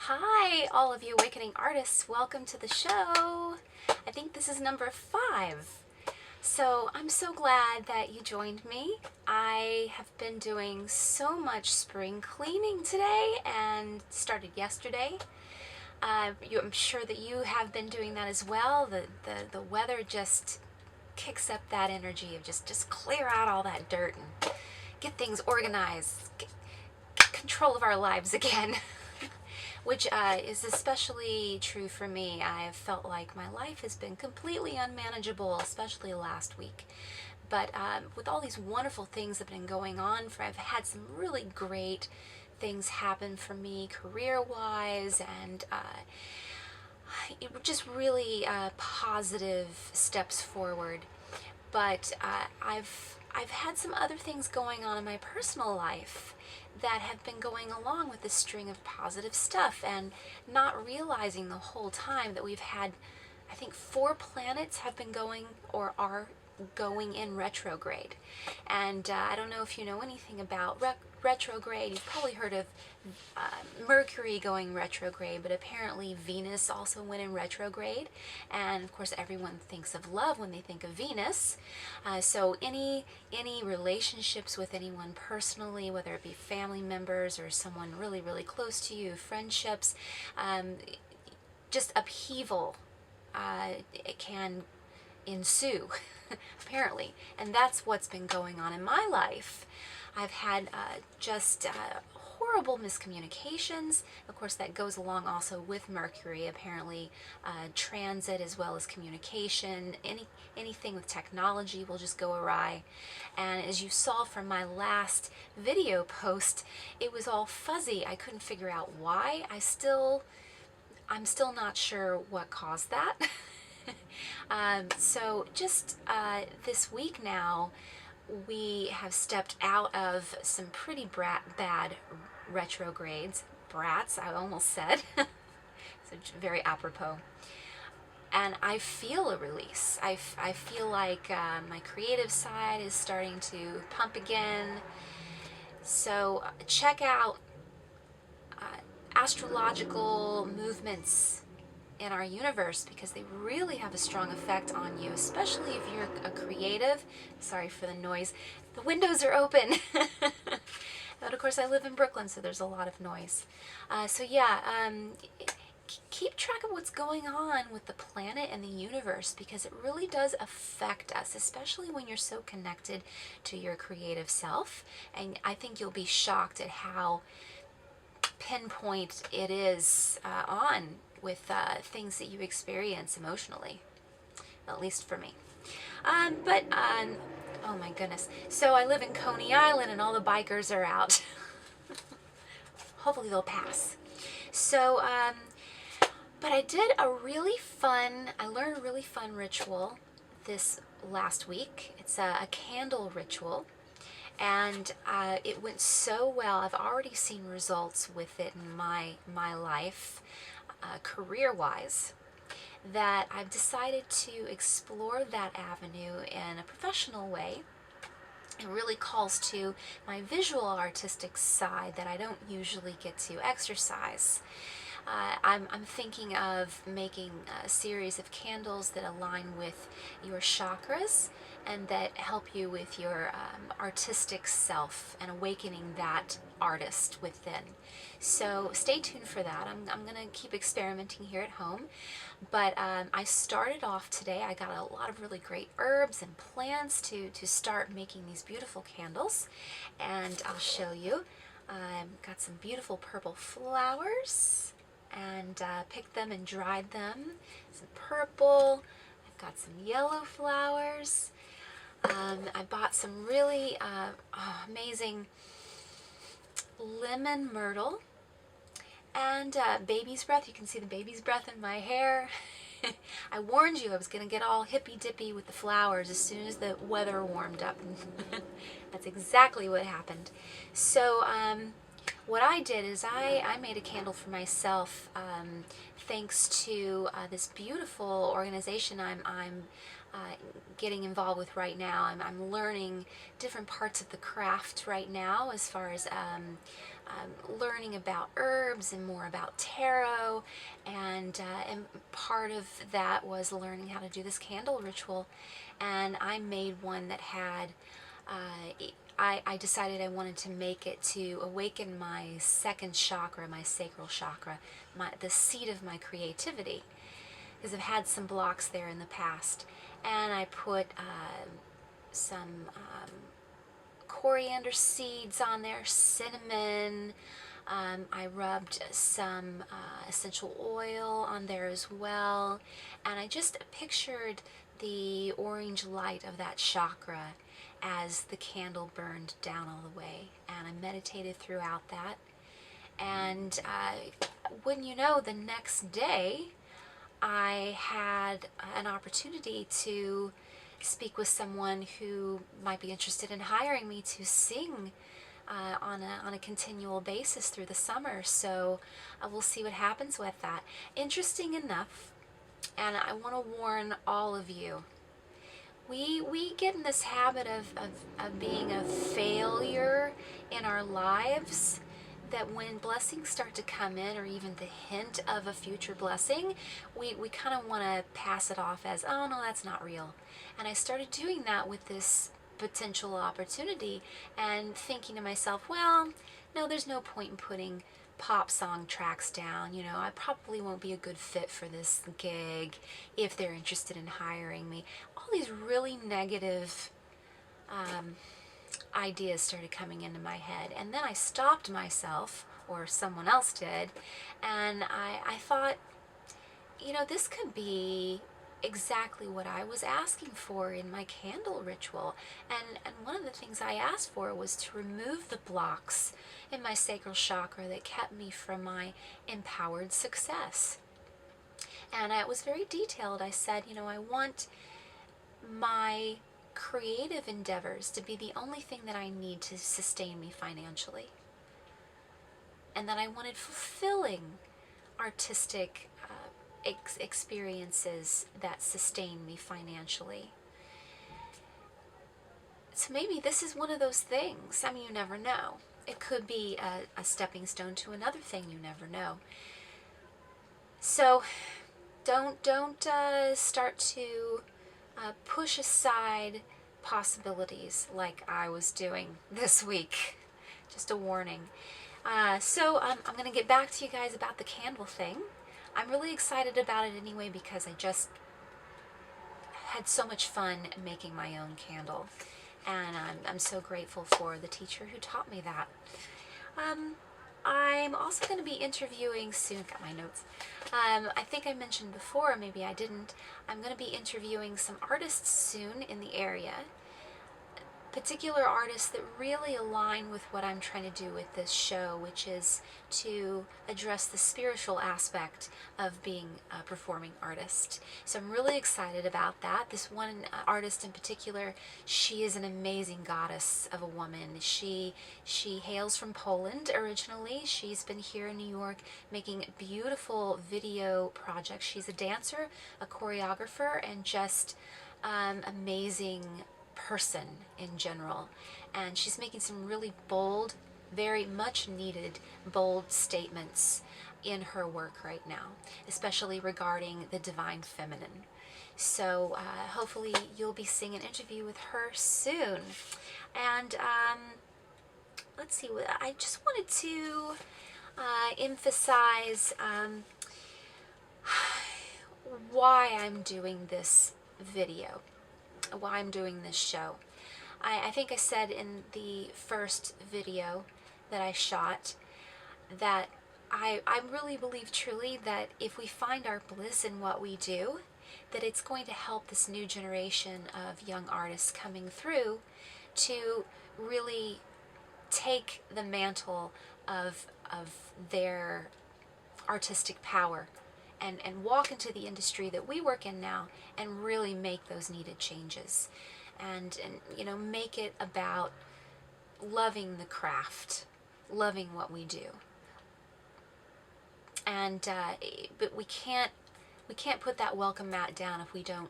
Hi, all of you awakening artists. Welcome to the show. I think this is number 5. So I'm so glad that you joined me. I have been doing so much spring cleaning today and started yesterday. I'm sure that you have been doing that as well. The weather just kicks up that energy of just clear out all that dirt and get things organized, get control of our lives again. Which is especially true for me. I have felt like my life has been completely unmanageable, especially last week. But with all these wonderful things that have been going on, I've had some really great things happen for me career-wise, and just really positive steps forward. But I've had some other things going on in my personal life that have been going along with this string of positive stuff, and not realizing the whole time that we've had, I think, 4 planets have been going or are going in retrograde. And I don't know if you know anything about retrograde. You've probably heard of Mercury going retrograde, but apparently Venus also went in retrograde. And of course, everyone thinks of love when they think of Venus. So any relationships with anyone personally, whether it be family members or someone really, really close to you, friendships, just upheaval, it can ensue, apparently. And that's what's been going on in my life. I've had just horrible miscommunications. Of course, that goes along also with Mercury, apparently. Transit as well as communication. Anything with technology will just go awry. And as you saw from my last video post, it was all fuzzy. I couldn't figure out why. I'm still not sure what caused that. So just this week now, we have stepped out of some pretty bad retrogrades. Brats, I almost said. So very apropos. And I feel a release. I feel like my creative side is starting to pump again. So check out astrological movements in our universe, because they really have a strong effect on you, especially if you're a creative. Sorry for the noise. The windows are open. But of course I live in Brooklyn, so there's a lot of noise. So yeah, keep track of what's going on with the planet and the universe, because it really does affect us, especially when you're so connected to your creative self. And I think you'll be shocked at how pinpoint it is on with things that you experience emotionally, at least for me. Oh my goodness. So I live in Coney Island and all the bikers are out. Hopefully they'll pass. So, but I learned a really fun ritual this last week. It's a candle ritual. And it went so well. I've already seen results with it in my life, career-wise, that I've decided to explore that avenue in a professional way. It really calls to my visual artistic side that I don't usually get to exercise. I'm thinking of making a series of candles that align with your chakras and that help you with your artistic self and awakening that artist within. So stay tuned for that. I'm going to keep experimenting here at home. But I started off today. I got a lot of really great herbs and plants to start making these beautiful candles. And I'll show you. Got some beautiful purple flowers, and picked them and dried them. Some purple. I've got some yellow flowers. I bought some really amazing lemon myrtle and baby's breath. You can see the baby's breath in my hair. I warned you I was going to get all hippy-dippy with the flowers as soon as the weather warmed up. That's exactly what happened. So what I did is I made a candle for myself thanks to this beautiful organization I'm getting involved with right now. I'm learning different parts of the craft right now, as far as learning about herbs and more about tarot, and part of that was learning how to do this candle ritual. And I made one that had I decided I wanted to make it to awaken my second chakra, my sacral chakra, the seat of my creativity, because I've had some blocks there in the past. And I put some coriander seeds on there, cinnamon. I rubbed some essential oil on there as well. And I just pictured the orange light of that chakra as the candle burned down all the way. And I meditated throughout that. And wouldn't you know, the next day, I had an opportunity to speak with someone who might be interested in hiring me to sing on a continual basis through the summer. So we'll see what happens with that. Interesting enough, and I want to warn all of you, we get in this habit of being a failure in our lives, that when blessings start to come in, or even the hint of a future blessing, we kind of want to pass it off as, oh no, that's not real. And I started doing that with this potential opportunity, and thinking to myself, well, no, there's no point in putting pop song tracks down. You know, I probably won't be a good fit for this gig if they're interested in hiring me. All these really negative ideas started coming into my head, and then I stopped myself, or someone else did, and I thought, you know, this could be exactly what I was asking for in my candle ritual. And one of the things I asked for was to remove the blocks in my sacral chakra that kept me from my empowered success. And it was very detailed. I said, you know, I want my creative endeavors to be the only thing that I need to sustain me financially. And that I wanted fulfilling artistic experiences that sustain me financially. So maybe this is one of those things. I mean, you never know. It could be a stepping stone to another thing. You never know. So don't start to push aside possibilities like I was doing this week. Just a warning. So I'm going to get back to you guys about the candle thing. I'm really excited about it anyway, because I just had so much fun making my own candle. And I'm so grateful for the teacher who taught me that. I'm also going to be interviewing soon. Got my notes. I think I mentioned before, maybe I didn't. I'm going to be interviewing some artists soon in the area. Particular artists that really align with what I'm trying to do with this show, which is to address the spiritual aspect of being a performing artist. So I'm really excited about that. This one artist in particular, she is an amazing goddess of a woman. She hails from Poland originally. She's been here in New York making beautiful video projects. She's a dancer, a choreographer, and just amazing person in general. And she's making some really bold, very much needed bold statements in her work right now, especially regarding the divine feminine. So hopefully you'll be seeing an interview with her soon. And let's see, I just wanted to emphasize why I'm doing this video, why I'm doing this show. I think I said in the first video that I shot that I really believe truly that if we find our bliss in what we do, that it's going to help this new generation of young artists coming through to really take the mantle of their artistic power and walk into the industry that we work in now and really make those needed changes, and you know, make it about loving the craft, loving what we do. And but we can't put that welcome mat down if we don't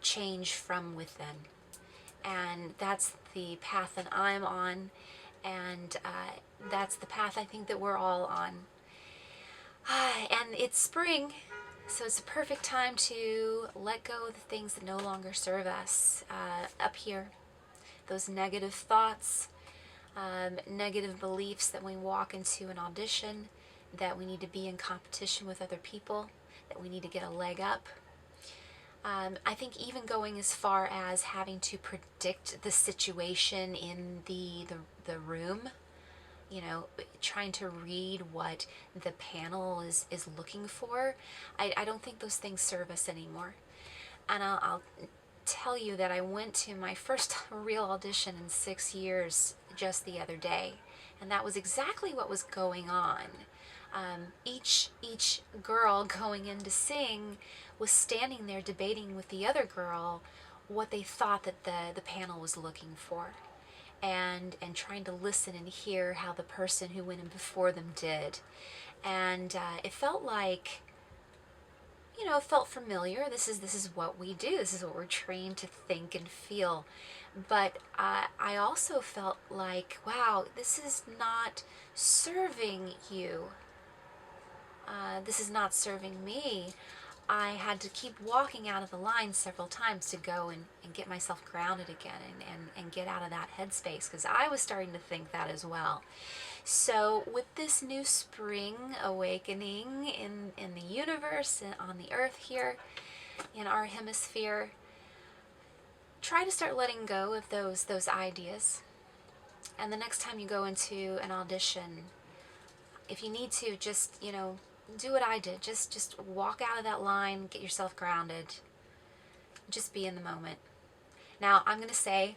change from within. And that's the path that I'm on, and that's the path I think that we're all on. And it's spring, so it's a perfect time to let go of the things that no longer serve us up here. Those negative thoughts, negative beliefs that when we walk into an audition, that we need to be in competition with other people, that we need to get a leg up. I think even going as far as having to predict the situation in the room, you know, trying to read what the panel is looking for, I don't think those things serve us anymore. And I'll tell you that I went to my first real audition in 6 years just the other day, and that was exactly what was going on. Each girl going in to sing was standing there debating with the other girl what they thought that the panel was looking for, and trying to listen and hear how the person who went in before them did. And it felt like, you know, it felt familiar. This is what we do. This is what we're trained to think and feel. But I also felt like, wow, this is not serving you. This is not serving me. I had to keep walking out of the line several times to go and get myself grounded again and get out of that headspace, because I was starting to think that as well. So with this new spring awakening in the universe and on the earth here, in our hemisphere, try to start letting go of those ideas. And the next time you go into an audition, if you need to, just, you know, do what I did. Just walk out of that line, get yourself grounded. Just be in the moment. Now, I'm going to say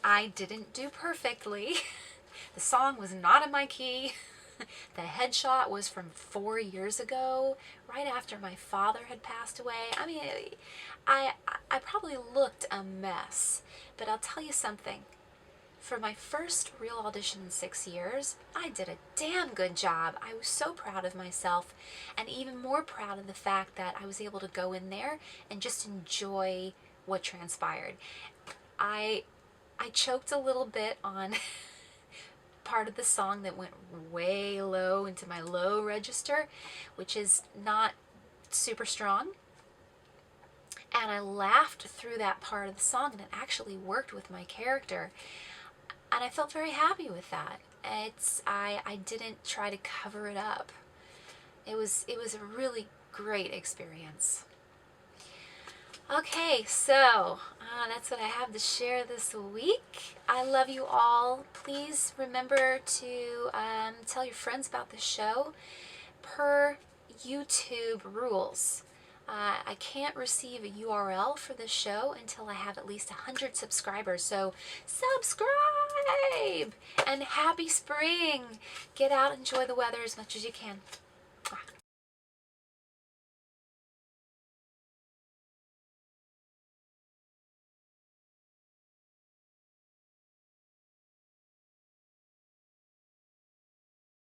I didn't do perfectly. The song was not in my key. The headshot was from 4 years ago, right after my father had passed away. I mean, I probably looked a mess, but I'll tell you something. For my first real audition in 6 years, I did a damn good job. I was so proud of myself, and even more proud of the fact that I was able to go in there and just enjoy what transpired. I choked a little bit on part of the song that went way low into my low register, which is not super strong. And I laughed through that part of the song, and it actually worked with my character. And I felt very happy with that. I didn't try to cover it up. It was a really great experience. Okay, so that's what I have to share this week. I love you all. Please remember to tell your friends about the show. Per YouTube rules, I can't receive a URL for the show until I have at least 100 subscribers. So subscribe! And happy spring! Get out, enjoy the weather as much as you can.